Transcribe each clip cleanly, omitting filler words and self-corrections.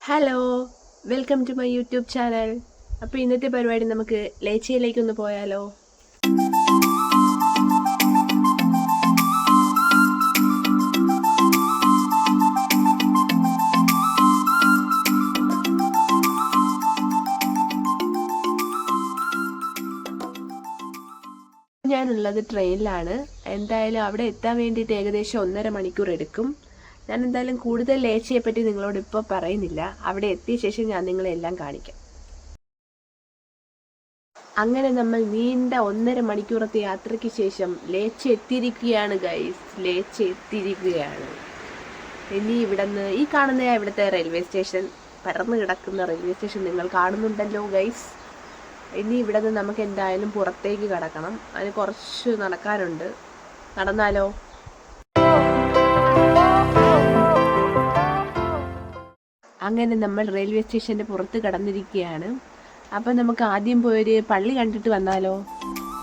Hello, welcome to my YouTube channel. അപ്പോൾ ഇന്നത്തെ പരിപാടി നമുക്ക് ലേച്ചയിലേക്കൊന്ന് പോയാലോ? ഞാനുള്ളത് ട്രെയിനിലാണ്. എന്തായാലും അവിടെ എത്താൻ വേണ്ടിയിട്ട് ഏകദേശം 1.5 മണിക്കൂർ എടുക്കും. ഞാൻ എന്തായാലും കൂടുതൽ ലേച്ചയെപ്പറ്റി നിങ്ങളോട് ഇപ്പോൾ പറയുന്നില്ല. അവിടെ എത്തിയ ശേഷം ഞാൻ നിങ്ങളെ എല്ലാം കാണിക്കാം. അങ്ങനെ നമ്മൾ നീണ്ട 1.5 മണിക്കൂറത്തെ യാത്രയ്ക്ക് ശേഷം ലേച്ച എത്തിയിരിക്കുകയാണ് ഗൈസ്. ലേച്ച എത്തിയിരിക്കുകയാണ്. ഇനി ഇവിടുന്ന് ഈ കാണുന്ന ഇവിടുത്തെ റെയിൽവേ സ്റ്റേഷൻ, പരന്നു കിടക്കുന്ന റെയിൽവേ സ്റ്റേഷൻ നിങ്ങൾ കാണുന്നുണ്ടല്ലോ ഗൈസ്. ഇനി ഇവിടെ നിന്ന് നമുക്ക് എന്തായാലും പുറത്തേക്ക് കടക്കണം. അതിന് കുറച്ച് നടക്കാനുണ്ട്. നടന്നാലോ? അങ്ങനെ നമ്മൾ റെയിൽവേ സ്റ്റേഷൻ്റെ പുറത്ത് കടന്നിരിക്കുകയാണ്. അപ്പം നമുക്ക് ആദ്യം പോയൊരു പള്ളി കണ്ടിട്ട് വന്നാലോ?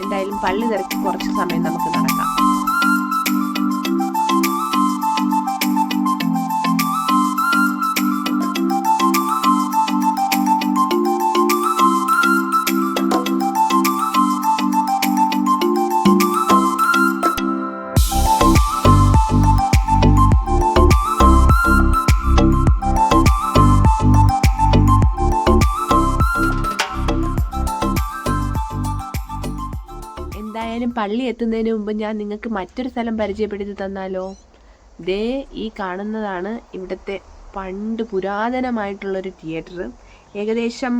എന്തായാലും പള്ളി തിരക്കി കുറച്ച് സമയം നമുക്ക് നടക്കാം. എന്തായാലും പള്ളി എത്തുന്നതിന് മുമ്പ് ഞാൻ നിങ്ങൾക്ക് മറ്റൊരു സ്ഥലം പരിചയപ്പെടുത്തി തന്നാലോ? ദേ ഈ കാണുന്നതാണ് ഇവിടുത്തെ പണ്ട് പുരാതനമായിട്ടുള്ളൊരു തിയേറ്റർ. ഏകദേശം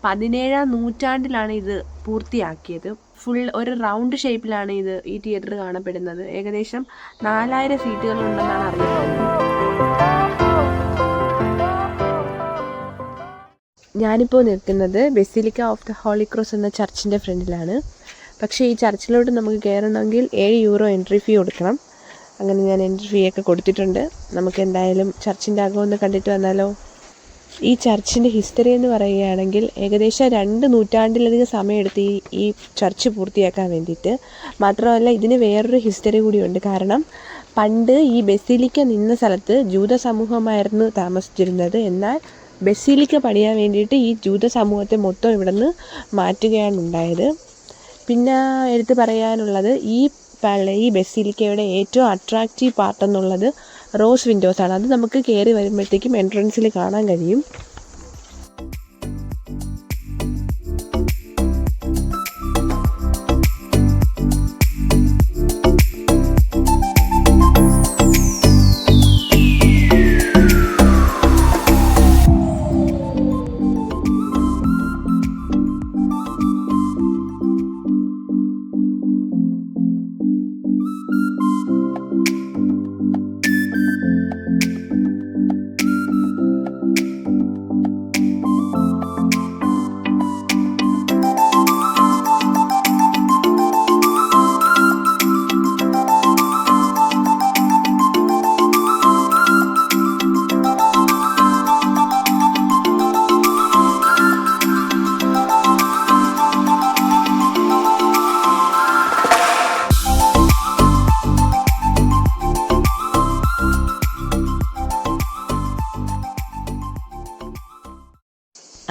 17-ാം നൂറ്റാണ്ടിലാണ് ഇത് പൂർത്തിയാക്കിയത്. ഫുൾ ഒരു റൗണ്ട് ഷേപ്പിലാണ് ഈ തിയേറ്റർ കാണപ്പെടുന്നത്. ഏകദേശം 4000 സീറ്റുകളുണ്ടെന്നാണ് അറിയപ്പെടുന്നത്. ഞാനിപ്പോൾ നിൽക്കുന്നത് basilica of the holy cross എന്ന ചർച്ചിൻ്റെ ഫ്രണ്ടിലാണ്. പക്ഷേ ഈ ചർച്ചിലോട്ട് നമുക്ക് കയറണമെങ്കിൽ €7 എൻട്രി ഫീ കൊടുക്കണം. അങ്ങനെ ഞാൻ എൻട്രി ഫീ ഒക്കെ കൊടുത്തിട്ടുണ്ട്. നമുക്ക് എന്തായാലും ചർച്ചിൻ്റെ അകമൊന്ന് കണ്ടിട്ട് വന്നാലോ? ഈ ചർച്ചിൻ്റെ ഹിസ്റ്ററി എന്ന് പറയുകയാണെങ്കിൽ ഏകദേശം 2 നൂറ്റാണ്ടിലധികം സമയമെടുത്ത് ഈ ചർച്ച് പൂർത്തിയാക്കാൻ വേണ്ടിയിട്ട്. മാത്രമല്ല ഇതിന് വേറൊരു ഹിസ്റ്ററി കൂടിയുണ്ട്. കാരണം പണ്ട് ഈ ബസിലിക്ക നിന്ന സ്ഥലത്ത് ജൂത സമൂഹമായിരുന്നു താമസിച്ചിരുന്നത്. എന്നാൽ ബസിലിക്ക പണിയാൻ വേണ്ടിയിട്ട് ഈ ജൂത സമൂഹത്തെ മൊത്തം ഇവിടെ നിന്ന് മാറ്റുകയാണ് ഉണ്ടായത്. പിന്നെ എടുത്ത് പറയാനുള്ളത് ഈ ബസിലിക്കയുടെ ഏറ്റവും അട്രാക്റ്റീവ് പാർട്ട് എന്നുള്ളത് റോസ് വിൻഡോസാണ്. അത് നമുക്ക് കയറി വരുമ്പോഴത്തേക്കും എൻട്രൻസിൽ കാണാൻ കഴിയും.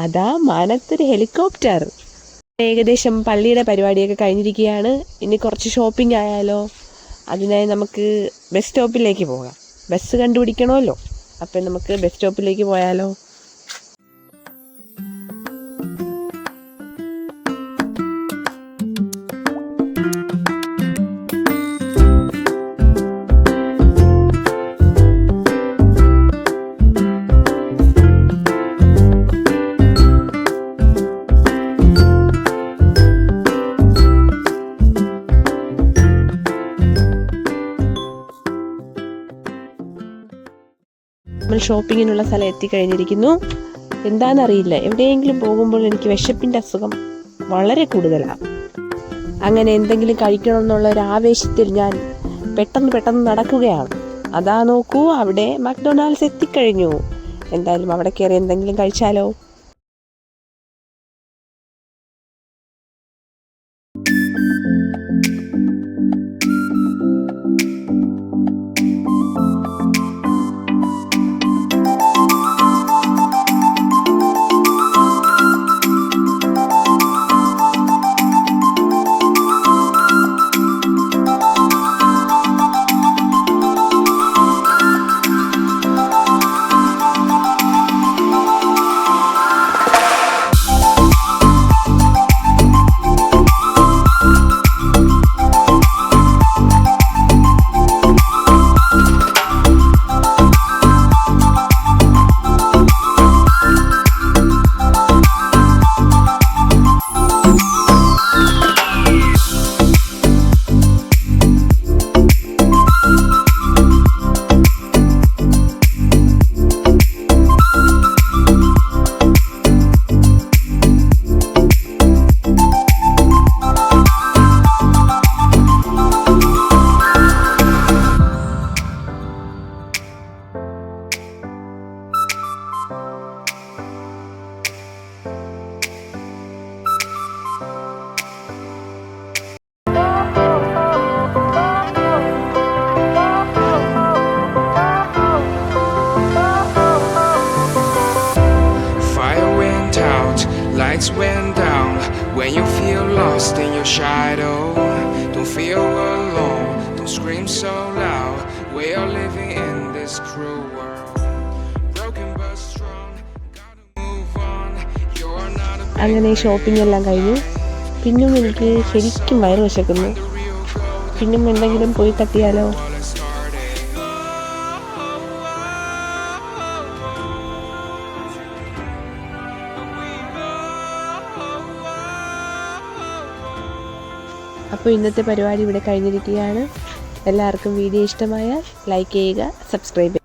അതാ മാനത്തൊരു ഹെലികോപ്റ്റർ. ഏകദേശം പള്ളിയുടെ പരിപാടിയൊക്കെ കഴിഞ്ഞിരിക്കുകയാണ്. ഇനി കുറച്ച് ഷോപ്പിംഗ് ആയാലോ? അതിനായി നമുക്ക് ബസ് സ്റ്റോപ്പിലേക്ക് പോകാം. ബസ് കണ്ടുപിടിക്കണമല്ലോ. അപ്പം നമുക്ക് ബസ് സ്റ്റോപ്പിലേക്ക് പോയാലോ? നമ്മൾ ഷോപ്പിങ്ങിനുള്ള സ്ഥലം എത്തിക്കഴിഞ്ഞിരിക്കുന്നു. എന്താണെന്നറിയില്ല, എവിടെയെങ്കിലും പോകുമ്പോൾ എനിക്ക് വിശപ്പിൻ്റെ അസുഖം വളരെ കൂടുതലാണ്. അങ്ങനെ എന്തെങ്കിലും കഴിക്കണമെന്നുള്ള ഒരു ആവേശത്തിൽ ഞാൻ പെട്ടെന്ന് നടക്കുകയാണ്. അതാ നോക്കൂ, അവിടെ മക്ഡൊണാൾഡ്സ് എത്തിക്കഴിഞ്ഞു. എന്തായാലും അവിടെ കയറി എന്തെങ്കിലും കഴിച്ചാലോ? lights went down. When you feel lost in your shadow, don't feel alone, don't scream so loud. We are living in this cruel world, broken but strong, gotta move on. You're not a big അങ്ങനെ shopping എല്ലാം കഴിഞ്ഞു. പിന്നും എനിക്ക് ശരിക്കും വയറ് വിശക്കുന്നു. പിന്നും എന്തെങ്കിലും പോയി തട്ടിയാലോ? അപ്പോൾ ഇന്നത്തെ പരിപാടി ഇവിടെ കഴിഞ്ഞിരിക്കുകയാണ്. എല്ലാവർക്കും വീഡിയോ ഇഷ്ടമായാൽ ലൈക്ക് ചെയ്യുക, സബ്സ്ക്രൈബ് ചെയ്യുക.